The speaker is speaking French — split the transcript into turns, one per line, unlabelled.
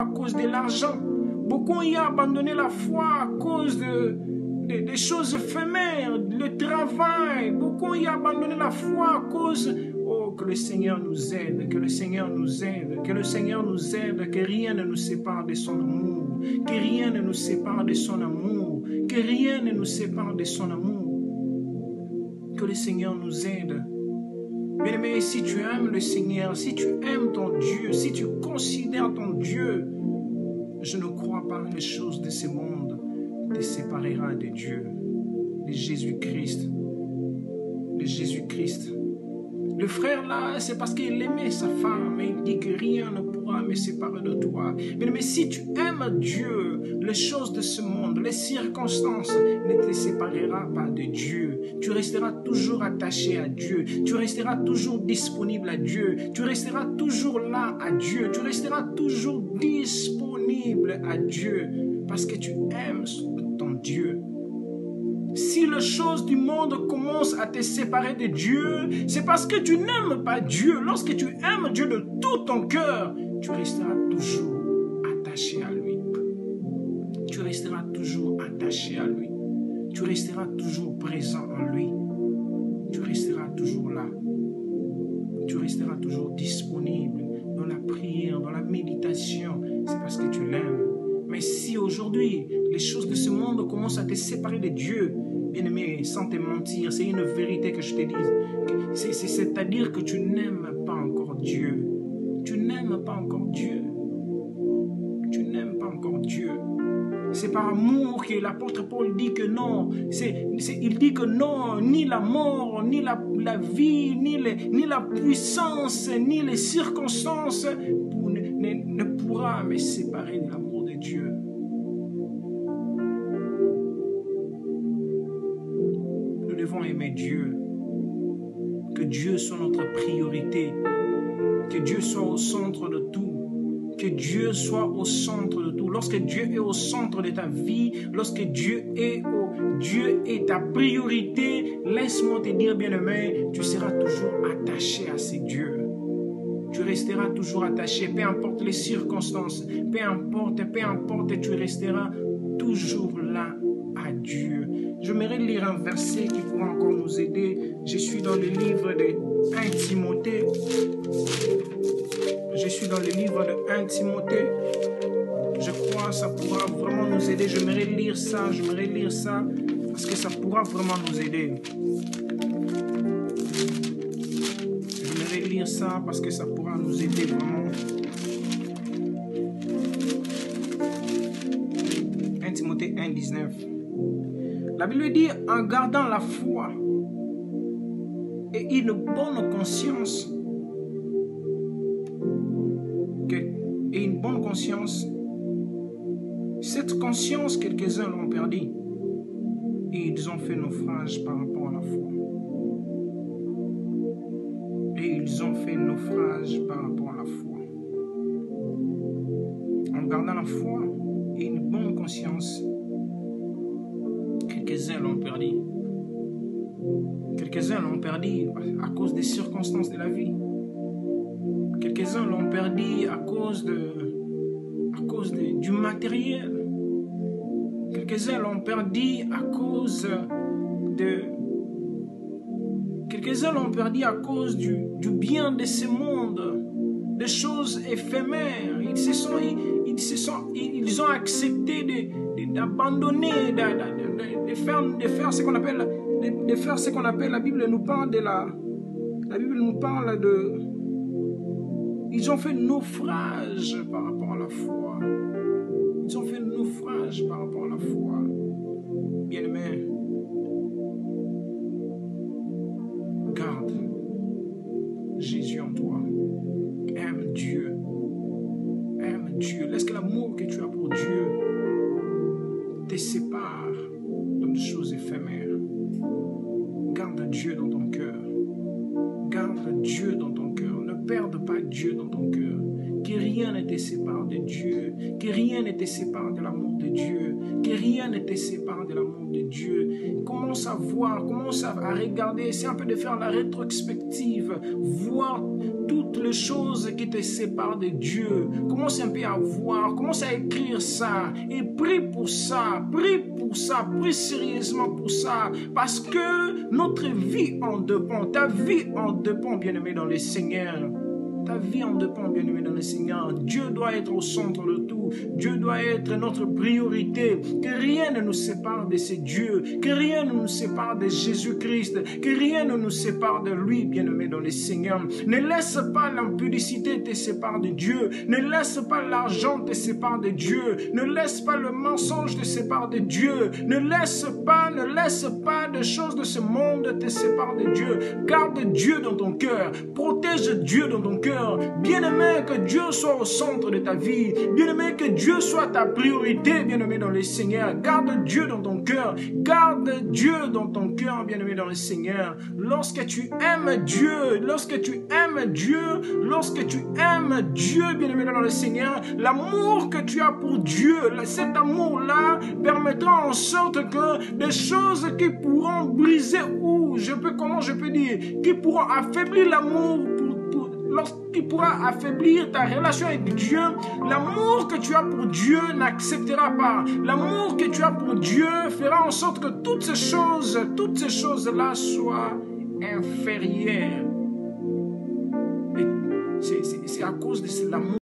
à cause de l'argent. Beaucoup y ont abandonné la foi à cause des choses éphémères, le travail. Beaucoup y ont abandonné la foi à cause... Oh, que le Seigneur nous aide, que le Seigneur nous aide, que le Seigneur nous aide, que rien ne nous sépare de son amour, que rien ne nous sépare de son amour, que rien ne nous sépare de son amour. Que le Seigneur nous aide. Bien-aimé, si tu aimes le Seigneur, si tu aimes ton Dieu, si tu considères ton Dieu, je ne crois pas que les choses de ce monde te séparera de Dieu, de Jésus-Christ, de Jésus-Christ. Le frère là, c'est parce qu'il aimait sa femme, mais il dit que rien ne pourra me séparer de toi. Mais si tu aimes Dieu, les choses de ce monde, les circonstances ne te séparera pas de Dieu. Tu resteras toujours attaché à Dieu. Tu resteras toujours disponible à Dieu. Tu resteras toujours là à Dieu. Tu resteras toujours disponible à Dieu parce que tu aimes ton Dieu. Si les choses du monde commencent à te séparer de Dieu, c'est parce que tu n'aimes pas Dieu. Lorsque tu aimes Dieu de tout ton cœur, tu resteras toujours attaché à lui. Tu resteras toujours attaché à lui. Tu resteras toujours présent en lui. Tu resteras toujours là. Tu resteras toujours disponible dans la prière, dans la méditation. C'est parce que tu l'aimes. Mais si aujourd'hui, les choses de ce monde commencent à te séparer de Dieu, bien-aimé, sans te mentir, c'est une vérité que je te dis. C'est-à-dire que tu n'aimes pas encore Dieu. Tu n'aimes pas encore Dieu. Tu n'aimes pas encore Dieu. C'est par amour que l'apôtre Paul dit que non. Il dit que non, ni la mort, ni la vie, ni la puissance, ni les circonstances ne pourra me séparer de l'amour de Dieu. Nous devons aimer Dieu. Que Dieu soit notre priorité. Que Dieu soit au centre de tout. Que Dieu soit au centre de tout. Lorsque Dieu est au centre de ta vie, lorsque Dieu est ta priorité, laisse-moi te dire, bien-aimé, tu seras toujours attaché à ce Dieu. Tu resteras toujours attaché, peu importe les circonstances, peu importe, tu resteras toujours là à Dieu. J'aimerais lire un verset qui pourra encore nous aider. Je suis dans le livre de 1 Timothée. Je suis dans le livre de 1 Timothée. Je crois que ça pourra vraiment nous aider. J'aimerais lire ça parce que ça pourra vraiment nous aider. J'aimerais lire ça parce que ça pourra nous aider vraiment. 1 Timothée 1, 19. La Bible dit, en gardant la foi et une bonne conscience, cette conscience, quelques-uns l'ont perdue et ils ont fait naufrage par rapport à la foi. En gardant la foi et une bonne conscience, quelques-uns l'ont perdu. Quelques-uns l'ont perdu à cause des circonstances de la vie. Quelques-uns l'ont perdu à cause du matériel. Quelques-uns l'ont perdu à cause du bien de ce monde, des choses éphémères. Ils ont accepté d'abandonner, de faire ce qu'on appelle, la Bible nous parle de ils ont fait naufrage par rapport à la foi. Bien-aimé, garde Jésus en toi. Aime Dieu. Laisse que l'amour que tu as pour Dieu te sépare de choses éphémères. Garde Dieu dans ton cœur. Ne perde pas Dieu dans ton cœur. Que rien ne te sépare de Dieu. que rien ne te sépare de l'amour de Dieu, que rien ne te sépare de l'amour de Dieu. Commence à voir, commence à regarder, essaie un peu de faire la rétrospective, voir toutes les choses qui te séparent de Dieu. Commence un peu à voir, commence à écrire ça et prie pour ça, prie sérieusement pour ça, parce que notre vie en dépend, ta vie en dépend, bien-aimé dans le Seigneur. Ta vie en dépend, bien-aimé dans le Seigneur. Dieu doit être au centre de tout. Dieu doit être notre priorité. Que rien ne nous sépare de ce Dieu. Que rien ne nous sépare de Jésus-Christ. Que rien ne nous sépare de lui, bien-aimé dans le Seigneur. Ne laisse pas l'impudicité te séparer de Dieu. Ne laisse pas l'argent te séparer de Dieu. Ne laisse pas le mensonge te séparer de Dieu. Ne laisse pas des choses de ce monde te séparer de Dieu. Garde Dieu dans ton cœur. Protège Dieu dans ton cœur. Bien-aimé, que Dieu soit au centre de ta vie. Bien-aimé, que Dieu soit ta priorité, bien-aimé dans le Seigneur. Garde Dieu dans ton cœur. Garde Dieu dans ton cœur, bien-aimé dans le Seigneur. Lorsque tu aimes Dieu, lorsque tu aimes Dieu, bien-aimé dans le Seigneur, l'amour que tu as pour Dieu, cet amour-là permettra en sorte que des choses qui pourront briser ou, comment je peux dire, qui pourront affaiblir l'amour qui pourra affaiblir ta relation avec Dieu, l'amour que tu as pour Dieu n'acceptera pas. L'amour que tu as pour Dieu fera en sorte que toutes ces choses-là soient inférieures. C'est à cause de l'amour